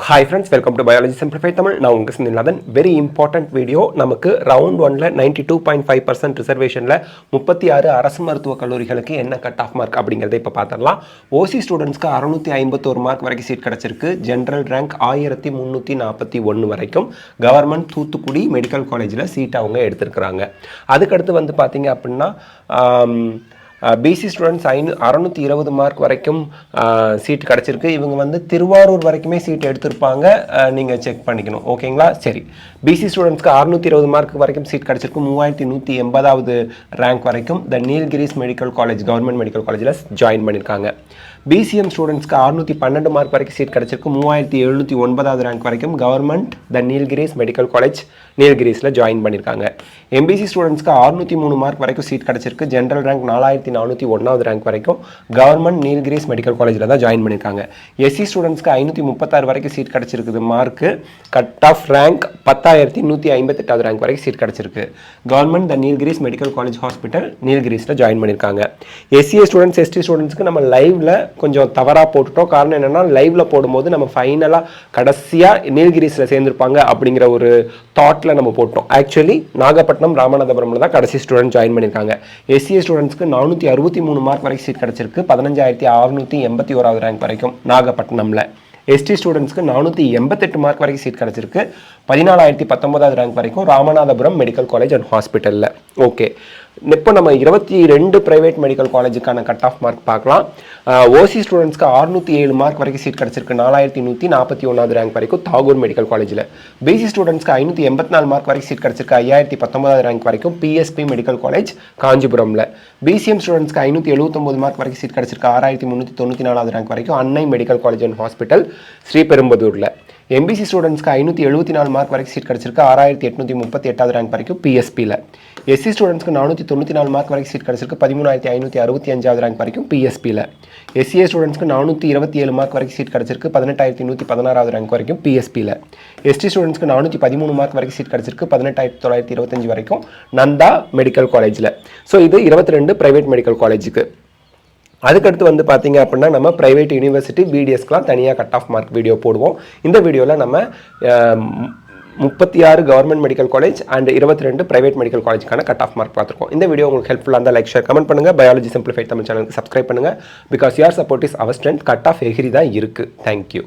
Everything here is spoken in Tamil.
Hi friends, welcome to Biology Simplified Tamil. Now unga Sindhinadan very important video. நமக்கு round 1ல 92.5% ரிசர்வேஷன்ல 36 அரசு மருத்துவ கல்லூரிகளுக்கு என்ன கட் ஆஃப் மார்க் அப்படிங்கறதை இப்ப பார்த்தறலாம். OC ஸ்டூடண்ட்ஸ்க்கு 651 மார்க் வரைக்கும் சீட் கிடைச்சிருக்கு. ஜெனரல் ரேங்க் 1341 வரைக்கும் கவர்மெண்ட் தூத்துக்குடி மெடிக்கல் காலேஜ்ல சீட் அவங்க எடுத்துருக்காங்க. அதுக்கு அடுத்து வந்து பாத்தீங்க அப்படினா பிசி ஸ்டூடெண்ட்ஸ் 620 மார்க் வரைக்கும் சீட் கிடச்சிருக்கு. இவங்க வந்து திருவாரூர் வரைக்குமே சீட் எடுத்திருப்பாங்க, நீங்கள் செக் பண்ணிக்கணும். ஓகேங்களா? சரி, பிசி ஸ்டூடெண்ட்ஸ்க்கு 620 மார்க் வரைக்கும் சீட் கிடச்சிருக்கு. 3180வது ரேங்க் வரைக்கும் the Nilgiris medical college government medical காலேஜில் ஜாயின் பண்ணியிருக்காங்க. பிசிஎம் ஸ்டூடெண்ட்ஸ்க்கு 612 மார்க் வரைக்கும் சீட் கிடச்சிருக்கு. 3709வது ரேங்க் வரைக்கும் government the Nilgiris medical college நீல்கிரிஸில் ஜாயின் பண்ணியிருக்காங்க. எம்பிசி ஸ்டூடெண்ட்ஸ்க்கு 603 மார்க் வரைக்கும் சீட் கிடச்சிருக்கு. ஜென்ரல் ரேங்க் 4401வது ரேங்க் வரைக்கும் கவர்மெண்ட் நீல்கிரிஸ் மெடிக்கல் காலேஜில் தான் ஜாயின் பண்ணியிருக்காங்க. எஸ்சி ஸ்டூடெண்ட்ஸ்க்கு 536 வரைக்கும் சீட் கிடச்சிருக்குது. மார்க்கு கட் ஆஃப் ரேங்க் 10158வது ரேங்க் வரைக்கும் சீட் கிடச்சிருக்கு. Government the Nilgiris medical college hospital நீல்கிரிஸில் ஜாயின் பண்ணியிருக்காங்க. எஸ்சிஏ ஸ்டூடெண்ட்ஸ் எஸ்டி ஸ்டூடெண்ட்ஸ்க்கு நம்ம லைவ்ல கொஞ்சம் தவறாக போட்டுட்டோம். காரணம் என்னென்னா லைவில் போடும்போது நம்ம ஃபைனலாக கடைசியாக நீல்கிரிஸில் சேர்ந்துருப்பாங்க அப்படிங்கிற ஒரு தாட்டில் நம்ம போட்டோம். ஆக்சுவலி நாகப்பட்டினம் ராமநாதபுரமில் தான் கடைசி ஸ்டூடெண்ட் ஜாயின் பண்ணியிருக்காங்க. எஸ்சிஏ ஸ்டூடெண்ட்ஸ்க்கு 463 மார்க் வரைக்கும் சீட் கிடச்சிருக்கு. 15681வது ரேங்க் வரைக்கும் நாகப்பட்டினமில். எஸ்டி ஸ்டூடெண்ட்ஸ்க்கு 488 மார்க் வரைக்கும் சீட் கிடச்சிருக்கு. 14019வது ரேங்க் வரைக்கும் ராமநாதபுரம் மெடிக்கல் காலேஜ் அண்ட் ஹாஸ்பிட்டலில். ஓகே, இப்போ நம்ம 22 பிரைவேட் மெடிக்கல் காலேஜுக்கான கட் ஆஃப் மார்க் பார்க்கலாம். ஓசி ஸ்டூடெண்ட்ஸ்க்கு 607 மார்க் வரைக்கும் சீட் கிடச்சிருக்கு. 4141வது ரேங்க் வரைக்கும் தாகூர் மெடிக்கல் காலேஜில். பிசி ஸ்டூடெண்ட்ஸ்க்கு 584 மார்க் வரைக்கும் சீட் கிடச்சிருக்கு. 5019வது ரேங்க் வரைக்கும் பிஎஸ்பி மெடிக்கல் காலேஜ் காஞ்சிபுரமில். பிசிஎம் ஸ்டூடெண்ட்ஸ்க்கு 579 மார்க் வரைக்கும் சீட் கிடச்சிருக்கு. 6394வது ரேங்க் வரைக்கும் Annai medical college and hospital ஸ்ரீபெரும்புதூரில். எம்பிசி ஸ்டூடெண்ட்ஸ்க்கு 574 மார்க் வரைக்கும் சீட் கிடச்சிருக்கு. 6838வது ரேங்க் வரைக்கும் பிஎஸ்பியில். எஸ்சி ஸ்டூடெண்ட்ஸ்க்கு 494 மார்க் வரைக்கும் சீட் கிடச்சிருக்கு. 13565வது ரேங்க் வரைக்கும் பிஎஸ்பியில். எஸ்சிஏ ஸ்டூடெண்ட்ஸ்க்கு 427 மார்க் வரைக்கும் சீட் கிடச்சிருக்கு. 18116வது ரேங்க் வரைக்கும் பிஎஸ்பியில். எஸ்டி ஸ்டூடெண்ட்ஸ்க்கு 413 மார்க் வரைக்கும் சீட் கிடச்சிருக்கு. 18925 வரைக்கும் நந்தா மெடிக்கல் காலேஜில். ஸோ இது 22 பிரைவேட் மெடிக்கல் காலேஜுக்கு. அதுக்கடுத்து வந்து பார்த்தீங்க அப்படின்னா நம்ம ப்ரைவேட் யூனிவர்சிட்டி பிடிஎஸ்க்குலாம் தனியாக கட் ஆஃப் மார்க் வீடியோ போடுவோம். இந்த வீடியோவில் நம்ம 36 government medical college and 22 private medical காலேஜுக்கான கட் ஆஃப் மார்க் பார்த்துருக்கோம். இந்த வீடியோ உங்களுக்கு ஹெல்ப்ஃபுல்லாக இருந்தால் லைக், ஷேர், கமெண்ட் பண்ணுங்கள். பயாலஜி சிம்பிளிஃபைட் தமிழ் சேனலுக்கு சப்ஸ்கிரைப் பண்ணுங்கள். Because your support is our strength. Cut off எகிரி தான் இருக்குது. தேங்க்யூ.